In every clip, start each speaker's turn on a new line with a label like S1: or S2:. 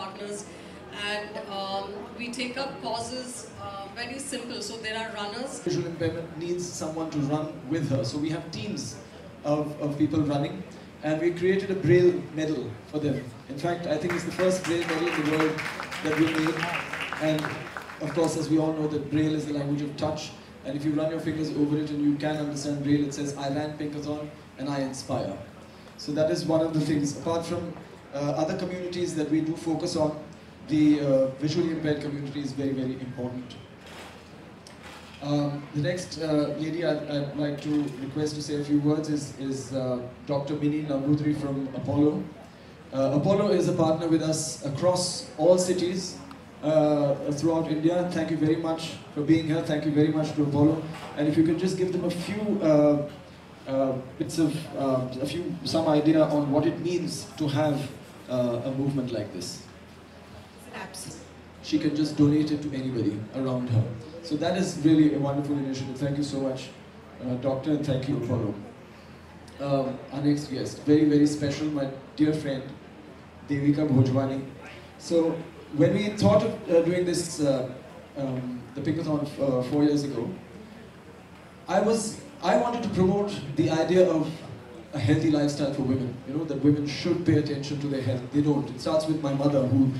S1: partners, and we take up causes very simple. So there are runners.
S2: Visual impairment needs someone to run with her. So we have teams of people running, and we created a Braille medal for them. In fact, I think it's the first Braille medal in the world that we made. And of course, as we all know, that Braille is the language of touch. And if you run your fingers over it and you can understand Braille, it says, I ran Pinkathon and I inspire. So that is one of the things. Apart from other communities that we do focus on, the visually impaired community is very, very important. The next lady I'd like to request to say a few words is Dr. Milind from Apollo. Apollo is a partner with us across all cities throughout India. Thank you very much for being here. Thank you very much to Apollo. And if you could just give them a few bits of, some idea on what it means to have a movement like this. She can just donate it to anybody around her. So that is really a wonderful initiative. Thank you so much, Doctor, and thank you, Apollo. Our next guest, very, very special, my dear friend, Devika Bhojwani. So when we thought of doing this, the Pinkathon 4 years ago, I wanted to promote the idea of a healthy lifestyle for women. You know, that women should pay attention to their health. They don't. It starts with my mother, who,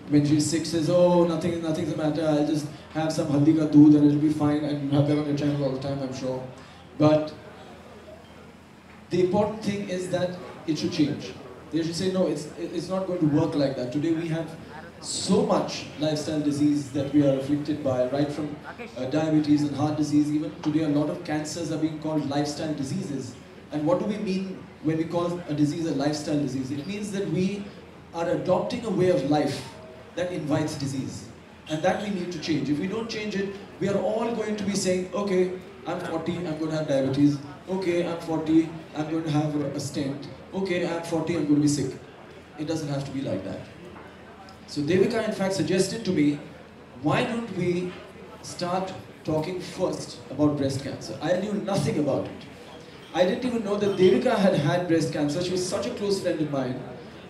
S2: when she's sick, says, oh, nothing's the matter, I'll just have some haldi ka doodh and it'll be fine, and you have that on your channel all the time, I'm sure. But the important thing is that it should change. They should say, no, it's not going to work like that. Today we have so much lifestyle disease that we are afflicted by, right from diabetes and heart disease. Even today a lot of cancers are being called lifestyle diseases. And what do we mean when we call a disease a lifestyle disease? It means that we are adopting a way of life that invites disease. And that we need to change. If we don't change it, we are all going to be saying, okay, I'm 40, I'm going to have diabetes. Okay, I'm 40, I'm going to have a stent. Okay, I'm 40, I'm going to be sick. It doesn't have to be like that. So Devika in fact suggested to me, why don't we start talking first about breast cancer? I knew nothing about it. I didn't even know that Devika had had breast cancer. She was such a close friend of mine.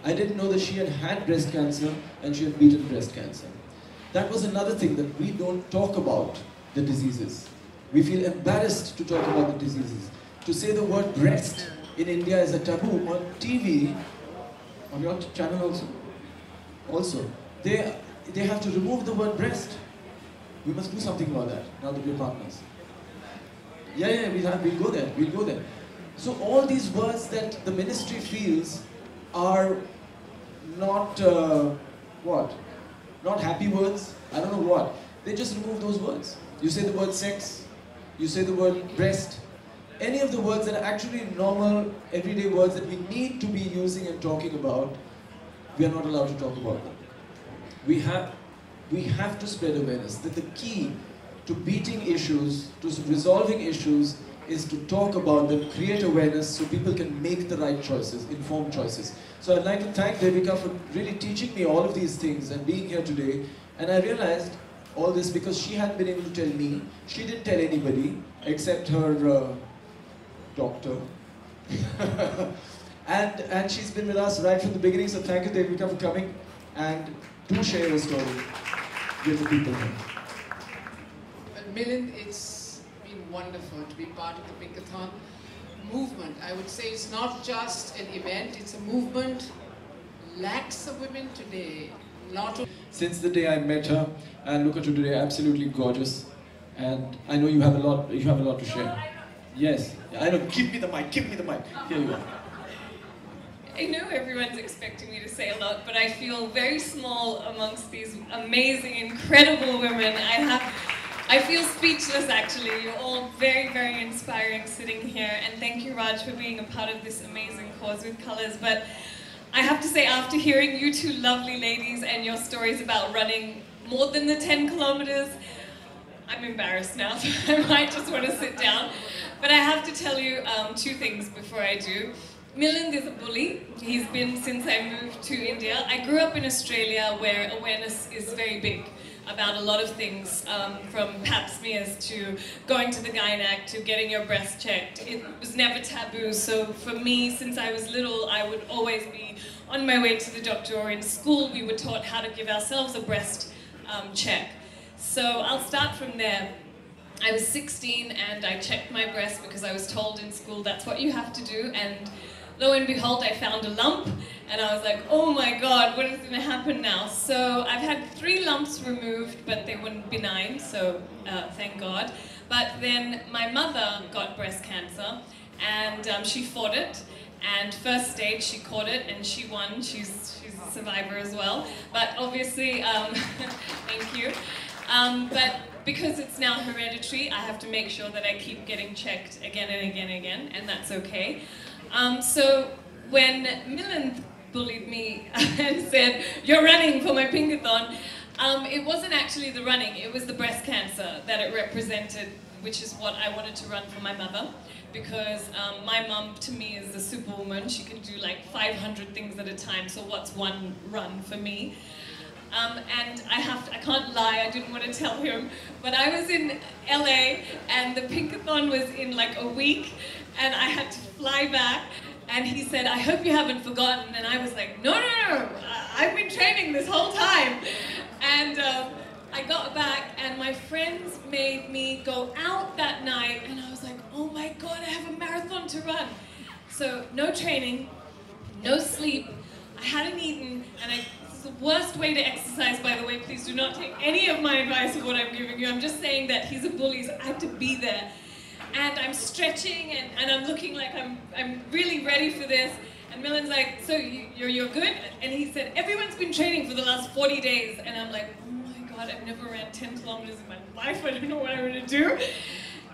S2: I didn't know that she had had breast cancer and she had beaten breast cancer. That was another thing, that we don't talk about the diseases. We feel embarrassed to talk about the diseases. To say the word breast in India is a taboo. On TV, on your channel also, they have to remove the word breast. We must do something about that, now that we're partners. Yeah, we'll go there. So all these words that the ministry feels are not, not happy words, I don't know what. They just remove those words. You say the word sex, you say the word breast, any of the words that are actually normal, everyday words that we need to be using and talking about, we are not allowed to talk about them. We have to spread awareness that the key to beating issues, to resolving issues, is to talk about them, create awareness so people can make the right choices, informed choices. So I'd like to thank Devika for really teaching me all of these things and being here today. And I realized all this because she hadn't been able to tell me. She didn't tell anybody except her doctor. and she's been with us right from the beginning. So thank you, Devika, for coming, and do share your story with the people here.
S3: Milind, it's been wonderful to be part of the Pinkathon movement. I would say it's not just an event, it's a movement. Lakhs of women today,
S2: Since the day I met her, and look at her today, absolutely gorgeous. And I know you have a lot to share. Yes, I know, give me the mic, here you are.
S4: I know everyone's expecting me to say a lot, but I feel very small amongst these amazing, incredible women. I feel speechless actually. You're all very, very inspiring sitting here, and thank you, Raj, for being a part of this amazing cause with Colors. But I have to say, after hearing you two lovely ladies and your stories about running more than the 10 kilometers, I'm embarrassed now, so I might just want to sit down. But I have to tell you two things before I do. Milind is a bully. He's been since I moved to India. I grew up in Australia where awareness is very big about a lot of things, from pap smears to going to the gynac to getting your breast checked. It was never taboo, so for me, since I was little, I would always be on my way to the doctor, or in school we were taught how to give ourselves a breast check. So I'll start from there. I was 16 and I checked my breast because I was told in school that's what you have to do, and lo and behold I found a lump and I was like, oh my god, what is going to happen now? So I've had 3 lumps removed, but they weren't benign, so thank God. But then my mother got breast cancer and she fought it, and first stage she caught it and she won. She's a survivor as well, but obviously, thank you. But because it's now hereditary, I have to make sure that I keep getting checked again and again and again, and that's okay. So when Milind bullied me and said, you're running for my Pinkathon, it wasn't actually the running, it was the breast cancer that it represented, which is what I wanted to run for my mother, because my mum to me is a superwoman. She can do like 500 things at a time, so what's one run for me? And I can't lie, I didn't want to tell him, but I was in LA and the Pinkathon was in like a week and I had to fly back, and he said, I hope you haven't forgotten, and I was like, no, I've been training this whole time. And I got back and my friends made me go out that night, and I was like, oh my god, I have a marathon to run. So no training, no sleep, I hadn't eaten, and it's the worst way to exercise, by the way. Please do not take any of my advice of what I'm giving you. I'm just saying that he's a bully, so I have to be there. And I'm stretching and I'm looking like I'm really ready for this. And Milind's like, so you're good? And he said, everyone's been training for the last 40 days. And I'm like, oh my god, I've never ran 10 kilometers in my life. I don't know what I'm gonna do.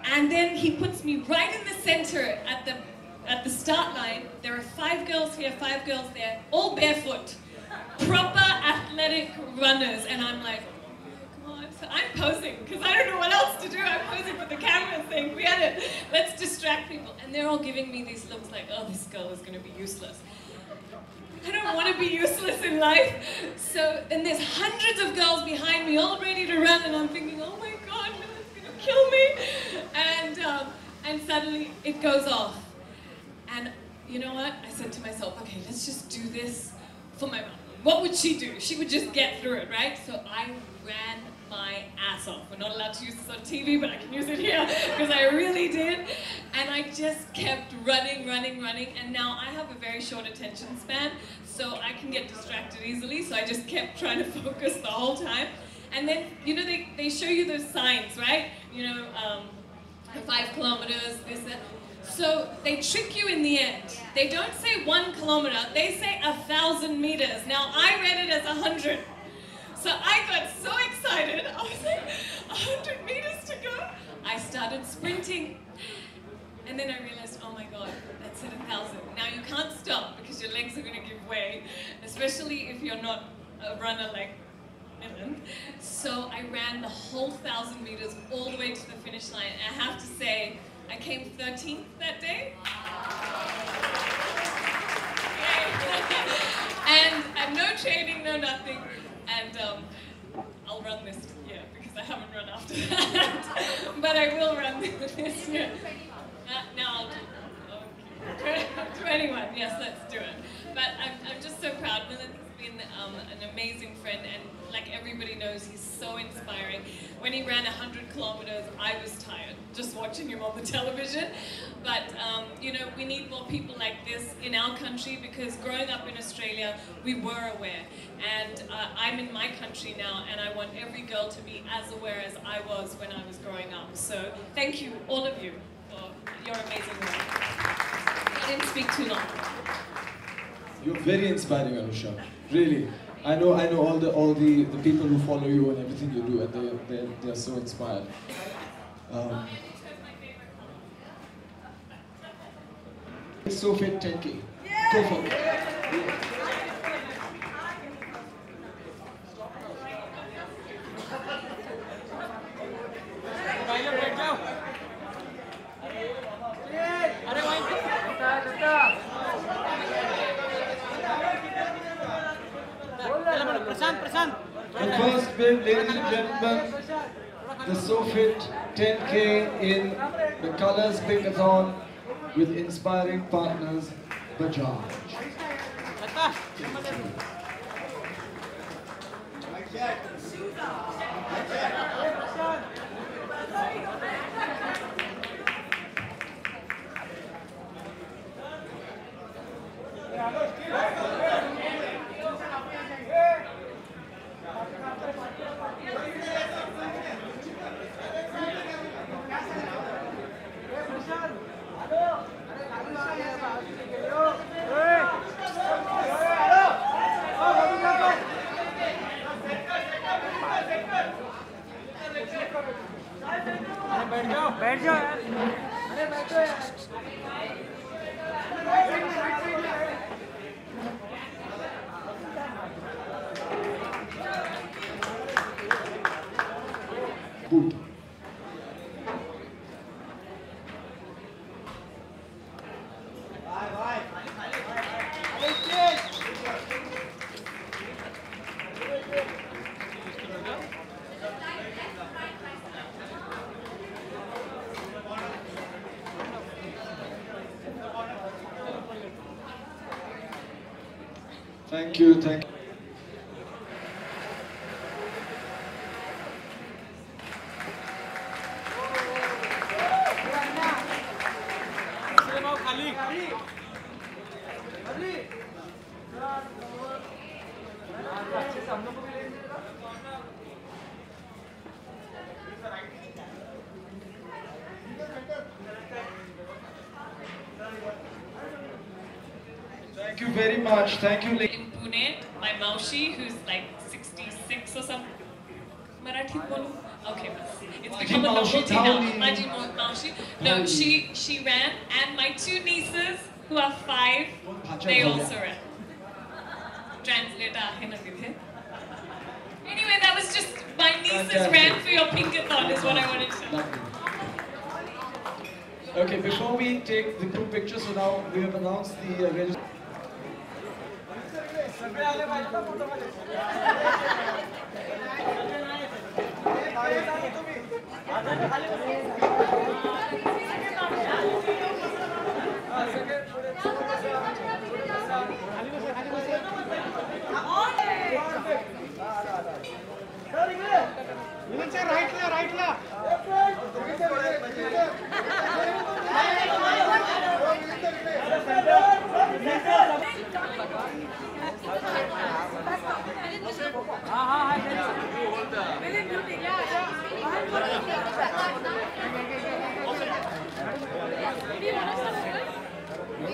S4: And then he puts me right in the center at the start line. There are 5 girls here, 5 girls there, all barefoot. Proper athletic runners. And I'm like, oh my god. So I'm posing, because I don't know what else to do. I'm posing for the camera saying, forget it, let's distract people. And they're all giving me these looks like, oh, this girl is going to be useless. I don't want to be useless in life. So, and there's hundreds of girls behind me all ready to run, and I'm thinking, oh my god, no, it's going to kill me. And suddenly it goes off. And you know what? I said to myself, okay, let's just do this for my mom. What would she do? She would just get through it, right? So I ran my ass off. We're not allowed to use this on TV, but I can use it here, because I really did. And I just kept running, and now I have a very short attention span, so I can get distracted easily, so I just kept trying to focus the whole time. And then, you know, they show you those signs, right? You know, 5 kilometers, this, that. So they trick you in the end. They don't say 1 kilometer, they say 1,000 meters. Now I read it as 100. So I got so excited, I was like, 100 meters to go. I started sprinting. And then I realized, oh my god, that's at 1,000. Now you can't stop because your legs are going to give way, especially if you're not a runner like Milind. So I ran the whole 1,000 meters all the way to the finish line. And I have to say, I came 13th that day. And no training, no nothing. And I'll run this year because I haven't run after that. But I will run this year. Now I'll do 21, yes, let's do it. But I'm just so proud. Milind's been an amazing friend, and like everybody knows, he's so inspiring. When he ran 100 kilometers, I was tired just watching him on the television. But you know, we need more people like this in our country, because growing up in Australia, we were aware. And I'm in my country now, and I want every girl to be as aware as I was when I was growing up. So thank you, all of you, for your amazing work. I didn't speak too long.
S2: You're very inspiring, Anushka. Really. I know all the people who follow you and everything you do, and they're so inspired. So fit 10K. Go for it. The first wave, ladies and gentlemen, the So Fit 10K in the Colors Pinkathon with inspiring partners, Bajaj.
S5: बैठ जाओ यार, अरे बैठो यार।
S2: Good. Thank you, thank you. Thank you very much. Thank you.
S4: In Pune, my Maushi, who's like 66 or something. Marathi bolu? Okay, it's become a novelty now. Maji Maushi. No, she ran, and my two nieces, who are 5, they also ran. Translator ahe na didhe. Anyway, that was just my nieces ran for your Pinkathon is what I wanted to know.
S2: Okay, before we take the group picture, so now we have announced the registration.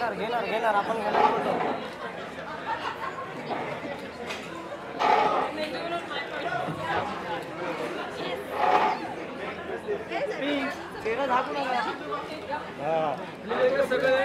S5: राइटला घेणार आपण तेरा झाकू नका सगळं